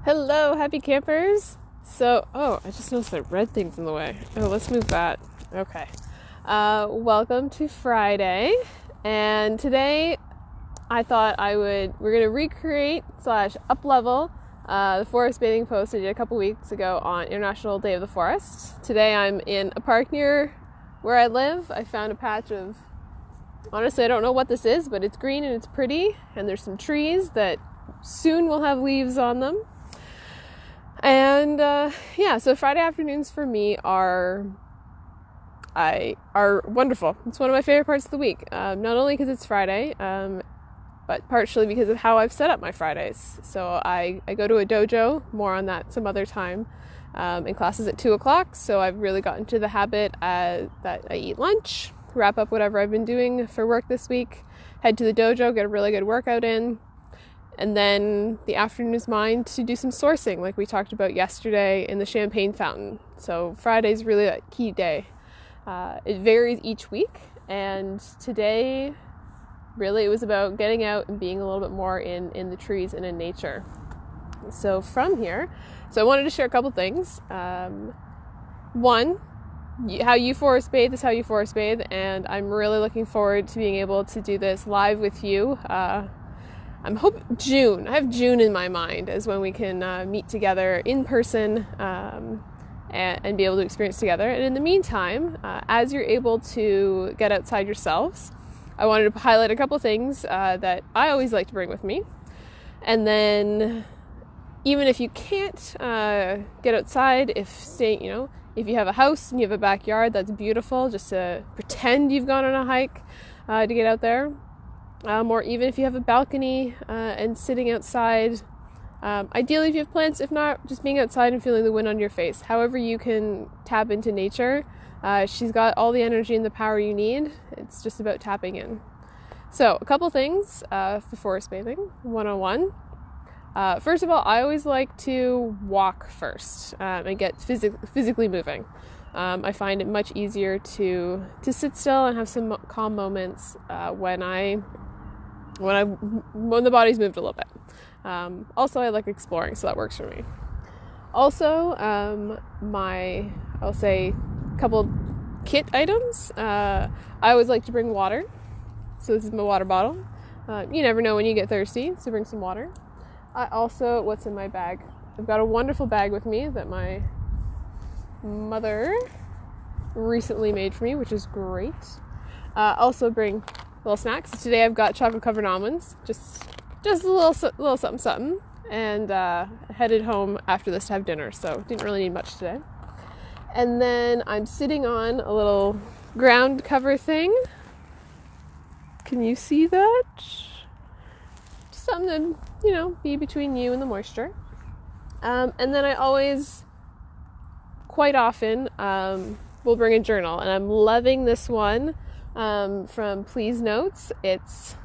Hello, happy campers. I just noticed that red thing's in the way. Oh, let's move that. Okay. Welcome to Friday. And today I thought we're going to recreate slash up level the forest bathing post I did a couple weeks ago on International Day of the Forest. Today I'm in a park near where I live. I found a patch of, honestly, I don't know what this is, but it's green and it's pretty. And there's some trees that soon will have leaves on them. And so Friday afternoons for me are wonderful. It's one of my favorite parts of the week. Not only because it's Friday, but partially because of how I've set up my Fridays. So I go to a dojo, more on that some other time, in classes at 2:00. So I've really gotten to the habit that I eat lunch, wrap up whatever I've been doing for work this week, head to the dojo, get a really good workout in. And then the afternoon is mine to do some sourcing, like we talked about yesterday in the champagne fountain. So Friday's really a key day. It varies each week, and today, really, it was about getting out and being a little bit more in the trees and in nature. So from here, I wanted to share a couple things. One, how you forest bathe is how you forest bathe, and I'm really looking forward to being able to do this live with you. I'm hoping June. I have June in my mind as when we can meet together in person and be able to experience together. And in the meantime, as you're able to get outside yourselves, I wanted to highlight a couple things that I always like to bring with me. And then, even if you can't get outside, if you have a house and you have a backyard, that's beautiful. Just to pretend you've gone on a hike to get out there. Or even if you have a balcony and sitting outside. Ideally if you have plants, if not, just being outside and feeling the wind on your face. However you can tap into nature. She's got all the energy and the power you need. It's just about tapping in. So, a couple things for forest bathing, 101. First of all, I always like to walk first and get physically moving. I find it much easier to sit still and have some calm moments when the body's moved a little bit. Also, I like exploring, so that works for me. Also, I'll say couple kit items. I always like to bring water. So this is my water bottle. You never know when you get thirsty, so bring some water. What's in my bag? I've got a wonderful bag with me that my mother recently made for me, which is great. Also bring little snacks. Today I've got chocolate covered almonds, just a little something, and headed home after this to have dinner, so didn't really need much today. And then I'm sitting on a little ground cover thing. Can you see that? Just something to, be between you and the moisture. And then I always, quite often, will bring a journal, and I'm loving this one from Please Notes. It's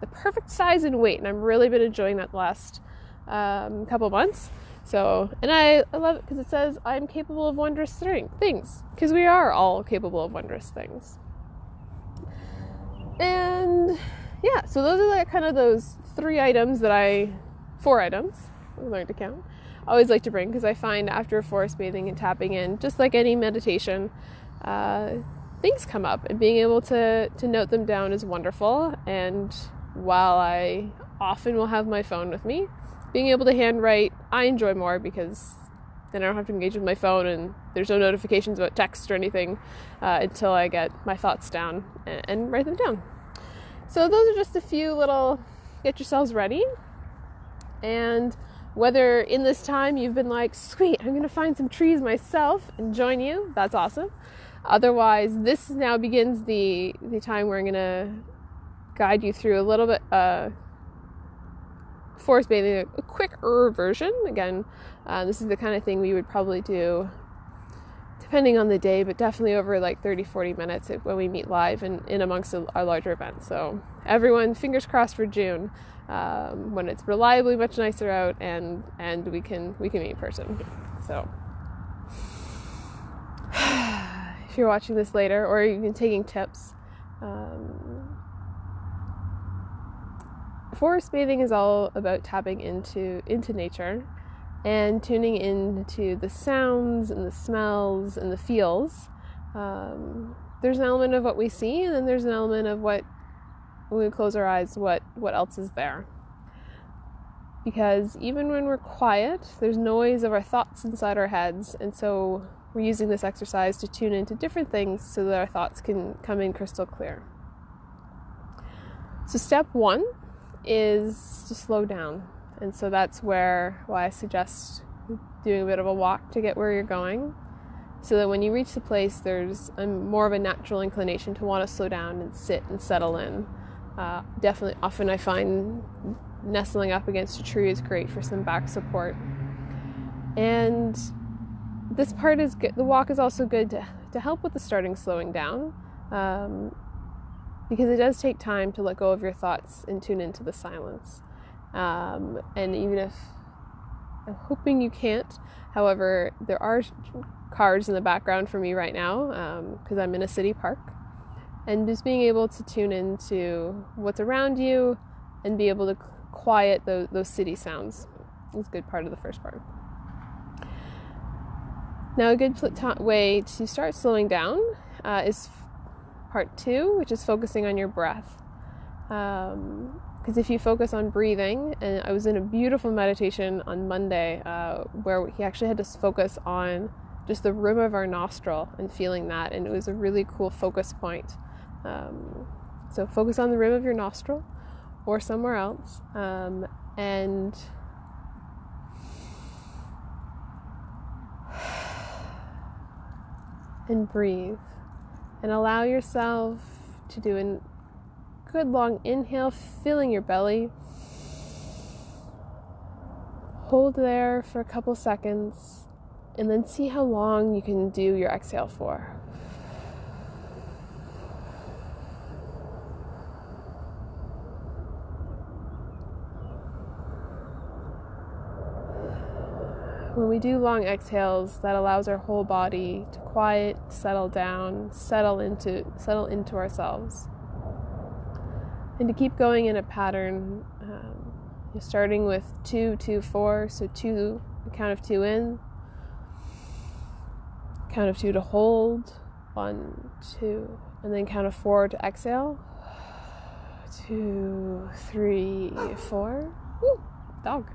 the perfect size and weight, and I've really been enjoying that the last couple months. So, and I love it because it says I'm capable of wondrous things, because we are all capable of wondrous things. And yeah, so those are like kind of those 4 items I learned to count. I always like to bring, because I find after forest bathing and tapping in, just like any meditation, things come up, and being able to note them down is wonderful. And while I often will have my phone with me, being able to handwrite, I enjoy more, because then I don't have to engage with my phone, and there's no notifications about text or anything until I get my thoughts down and write them down. So those are just a few little get yourselves ready. And whether in this time you've been like, sweet, I'm going to find some trees myself and join you, that's awesome. Otherwise, this now begins the time where I'm going to guide you through a little bit forest bathing, a quicker version. Again, this is the kind of thing we would probably do depending on the day, but definitely over like 30-40 minutes when we meet live and in amongst our larger events. So everyone, fingers crossed for June, when it's reliably much nicer out and we can meet in person. So if you're watching this later, or you've been taking tips, forest bathing is all about tapping into nature, and tuning into the sounds and the smells and the feels. There's an element of what we see, and then there's an element of what, when we close our eyes, what else is there. Because even when we're quiet, there's noise of our thoughts inside our heads, and so we're using this exercise to tune into different things so that our thoughts can come in crystal clear. So step 1 is to slow down, and so that's why I suggest doing a bit of a walk to get where you're going, so that when you reach the place, there's more of a natural inclination to want to slow down and sit and settle in. Definitely, often I find nestling up against a tree is great for some back support. And this part is good. The walk is also good to help with the starting slowing down, because it does take time to let go of your thoughts and tune into the silence. And even if I'm hoping you can't, however, there are cars in the background for me right now, because I'm in a city park, and just being able to tune into what's around you and be able to quiet those city sounds is a good part of the first part. Now, a good way to start slowing down is part 2, which is focusing on your breath. Because if you focus on breathing, and I was in a beautiful meditation on Monday where he actually had us focus on just the rim of our nostril and feeling that, and it was a really cool focus point. So focus on the rim of your nostril or somewhere else, and breathe, and allow yourself to do a good long inhale, filling your belly. Hold there for a couple seconds, and then see how long you can do your exhale for. When we do long exhales, that allows our whole body to quiet, settle down, settle into ourselves. And to keep going in a pattern, you're starting with 2, 2, 4, so 2, count of 2 in, count of 2 to hold, 1, 2, and then count of 4 to exhale, 2, 3, 4, woo, dog.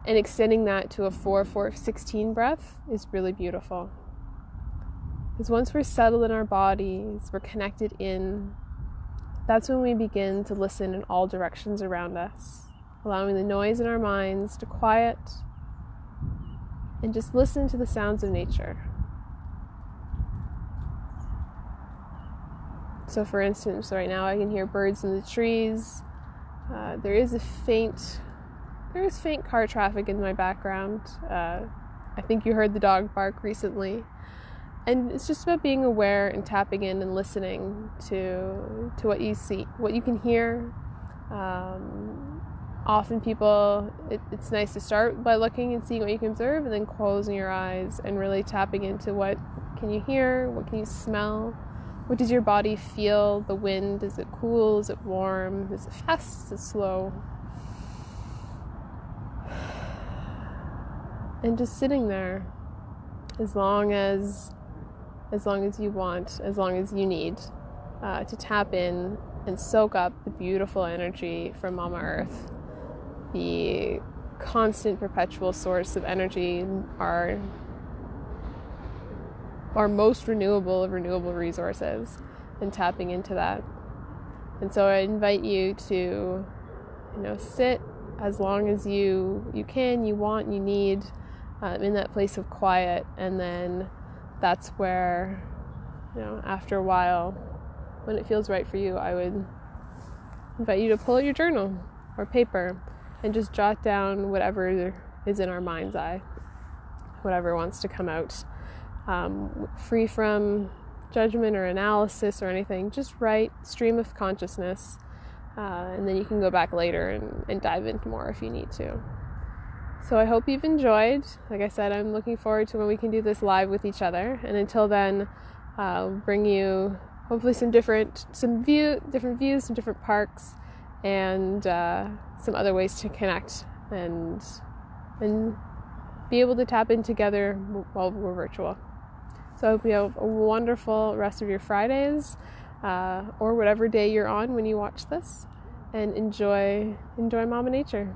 And extending that to a 4, 4, 16 breath is really beautiful. Because once we're settled in our bodies, we're connected in, that's when we begin to listen in all directions around us, allowing the noise in our minds to quiet and just listen to the sounds of nature. So for instance, right now I can hear birds in the trees. There is faint car traffic in my background. I think you heard the dog bark recently. And it's just about being aware and tapping in and listening to what you see, what you can hear. Often it's nice to start by looking and seeing what you can observe, and then closing your eyes and really tapping into what can you hear, what can you smell, what does your body feel, the wind, is it cool, is it warm, is it fast, is it slow? And just sitting there as long as you want, as long as you need, to tap in and soak up the beautiful energy from Mama Earth, the constant perpetual source of energy, our most renewable of renewable resources, and tapping into that. And so I invite you to, sit as long as you can, you want, you need, in that place of quiet. And then that's where, after a while, when it feels right for you, I would invite you to pull out your journal or paper and just jot down whatever is in our mind's eye, whatever wants to come out, free from judgment or analysis or anything. Just write, stream of consciousness, and then you can go back later and dive into more if you need to. So I hope you've enjoyed. Like I said, I'm looking forward to when we can do this live with each other. And until then, I'll bring you hopefully some different views, some different parks, and some other ways to connect and and be able to tap in together while we're virtual. So I hope you have a wonderful rest of your Fridays, or whatever day you're on when you watch this, and enjoy Mama Nature.